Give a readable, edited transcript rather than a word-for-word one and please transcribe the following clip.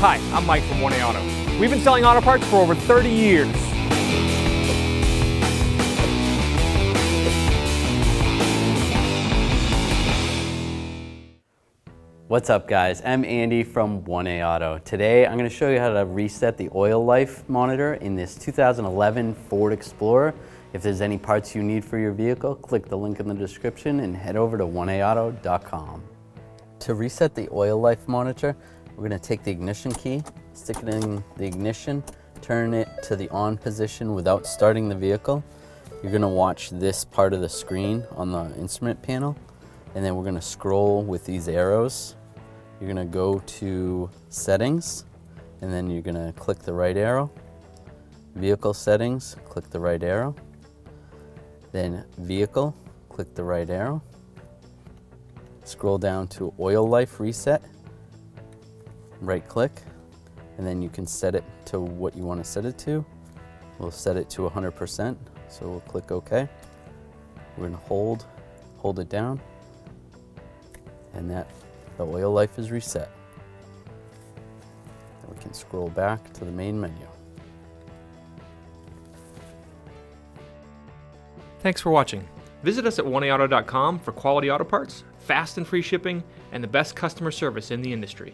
Hi, I'm Mike from 1A Auto. We've been selling auto parts for over 30 years. What's up guys, I'm Andy from 1A Auto. Today I'm going to show you how to reset the oil life monitor in this 2011 Ford Explorer. If there's any parts you need for your vehicle, click the link in the description and head over to 1aauto.com. To reset the oil life monitor, we're going to take the ignition key, stick it in the ignition, turn it to the on position without starting the vehicle. You're going to watch this part of the screen on the instrument panel, and then we're going to scroll with these arrows. You're going to go to settings, and then you're going to click the right arrow. Vehicle settings, click the right arrow. Then vehicle, click the right arrow. Scroll down to oil life reset, right click, and then you can set it to what you want to set it to. We'll set it to 100%, so we'll click OK. We're going to hold it down, and the oil life is reset. Then we can scroll back to the main menu. Thanks for watching. Visit us at 1aauto.com for quality auto parts, fast and free shipping, and the best customer service in the industry.